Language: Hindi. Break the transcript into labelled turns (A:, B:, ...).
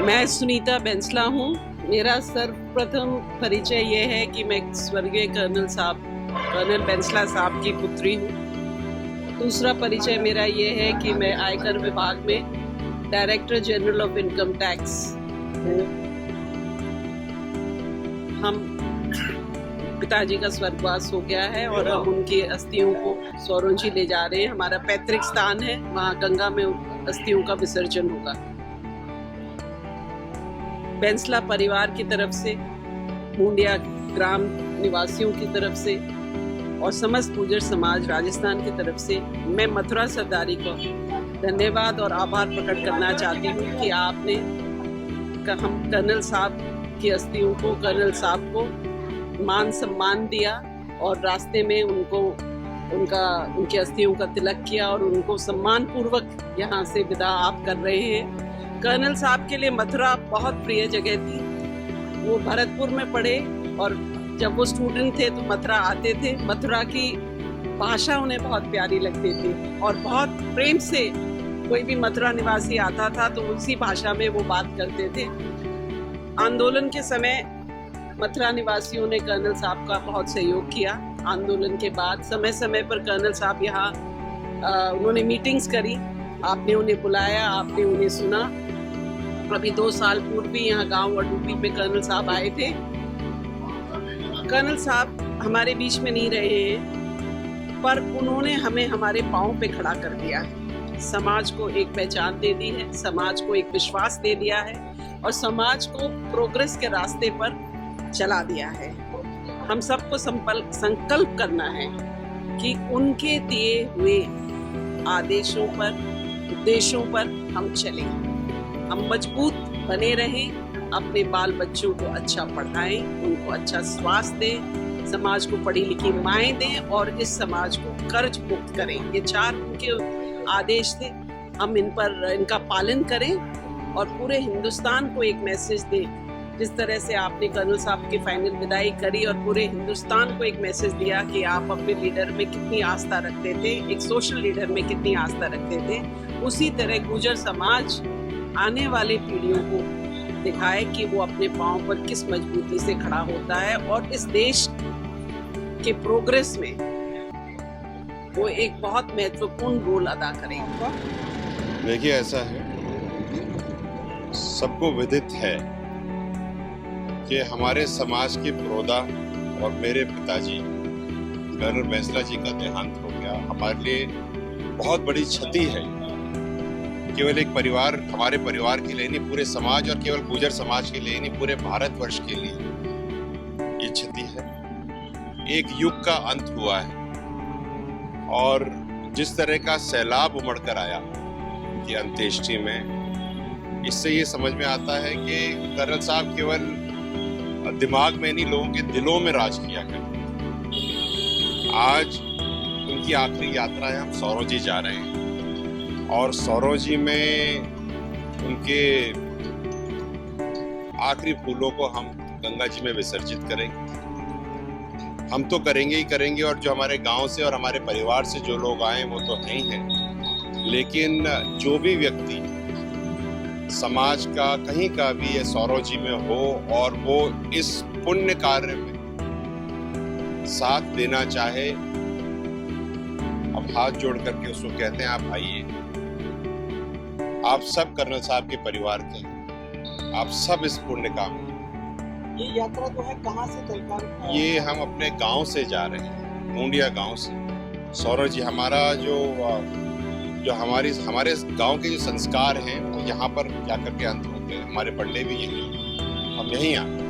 A: मैं सुनीता बेंसला हूँ। मेरा सर्वप्रथम परिचय ये है कि मैं स्वर्गीय कर्नल बेंसला साहब की पुत्री हूँ। दूसरा परिचय मेरा ये है कि मैं आयकर विभाग में director general of income tax हूँ। हम पिताजी का स्वर्गवास हो गया है और हम उनकी अस्थियों को सौरोंजी ले जा रहे हैं। हमारा पैतृक स्थान है, वहाँ गंगा में अस्थियों का विसर्जन होगा। बेंसला परिवार की तरफ से, मुंडिया ग्राम निवासियों की तरफ से और समस्त गुर्जर समाज राजस्थान की तरफ से मैं मथुरा सरदारी को धन्यवाद और आभार प्रकट करना चाहती हूँ कि आपने हम कर्नल साहब की अस्थियों को, कर्नल साहब को मान सम्मान दिया और रास्ते में उनकी अस्थियों का तिलक किया और उनको सम्मान पूर्वक यहाँ से विदा आप कर रहे हैं। कर्नल साहब के लिए मथुरा बहुत प्रिय जगह थी। वो भरतपुर में पढ़े और जब वो स्टूडेंट थे तो मथुरा आते थे। मथुरा की भाषा उन्हें बहुत प्यारी लगती थी और बहुत प्रेम से कोई भी मथुरा निवासी आता था तो उसी भाषा में वो बात करते थे। आंदोलन के समय मथुरा निवासियों ने कर्नल साहब का बहुत सहयोग किया। आंदोलन के बाद समय समय पर कर्नल साहब यहाँ उन्होंने मीटिंग्स करी, आपने उन्हें बुलाया, आपने उन्हें सुना। अभी 2 साल पूर्व भी यहाँ गांव अडूपी में कर्नल साहब आए थे। कर्नल साहब हमारे बीच में नहीं रहे हैं, पर उन्होंने हमें हमारे पाँव पे खड़ा कर दिया है। समाज को एक पहचान दे दी है, समाज को एक विश्वास दे दिया है और समाज को प्रोग्रेस के रास्ते पर चला दिया है। हम सबको संकल्प करना है कि उनके दिए हुए आदेशों पर, उद्देश्यों पर हम चलें, हम मजबूत बने रहें, अपने बाल बच्चों को अच्छा पढ़ाएं, उनको अच्छा स्वास्थ्य दें, समाज को पढ़ी लिखी माएँ दें और इस समाज को कर्ज मुक्त करें। ये 4 उनके आदेश थे। हम इनका पालन करें और पूरे हिंदुस्तान को एक मैसेज दें। जिस तरह से आपने कर्नल साहब की फाइनल विदाई करी और पूरे हिंदुस्तान को एक मैसेज दिया कि आप अपने लीडर में कितनी आस्था रखते थे, एक सोशल लीडर में कितनी आस्था रखते थे, उसी तरह गुर्जर समाज आने वाले पीढ़ियों को दिखाए कि वो अपने पांव पर किस मजबूती से खड़ा होता है और इस देश के प्रोग्रेस में वो एक बहुत महत्वपूर्ण रोल अदा करेंगे।
B: देखिए, ऐसा है, सबको विदित है कि हमारे समाज के पुरोधा और मेरे पिताजी कर्नल बेंसला जी का देहांत हो गया हमारे लिए बहुत बड़ी क्षति है। केवल एक परिवार, हमारे परिवार के लिए नहीं, पूरे समाज और केवल गुर्जर समाज के लिए नहीं, पूरे भारतवर्ष के लिए ये क्षति है। एक युग का अंत हुआ है और जिस तरह का सैलाब उमड़ कर आया कि अंत्येष्टि में, इससे ये समझ में आता है कि कर्नल साहब केवल दिमाग में नहीं, लोगों के दिलों में राज किया करते। आज उनकी आखिरी यात्रा है, हम सौरोंजी जा रहे हैं और सौरोंजी में उनके आखिरी फूलों को हम गंगा जी में विसर्जित करेंगे। हम तो करेंगे ही करेंगे और जो हमारे गांव से और हमारे परिवार से जो लोग आए वो तो हैं ही हैं, लेकिन जो भी व्यक्ति समाज का कहीं का भी ये सौरोंजी में हो और वो इस पुण्य कार्य में साथ देना चाहे, अब हाथ जोड़ करके उसको कहते हैं, आप आइए। आप सब कर्नल साहब के परिवार के, आप सब इस पुण्य काम में।
C: ये यात्रा जो है कहाँ से चलकर?
B: ये हम अपने गांव से जा रहे हैं, मुंडिया गांव से। सौरोंजी हमारा जो हमारे गांव के जो संस्कार हैं वो यहाँ पर जाकर के अंत होते हैं। हमारे पढ़ने भी यही, हम यहीं आए।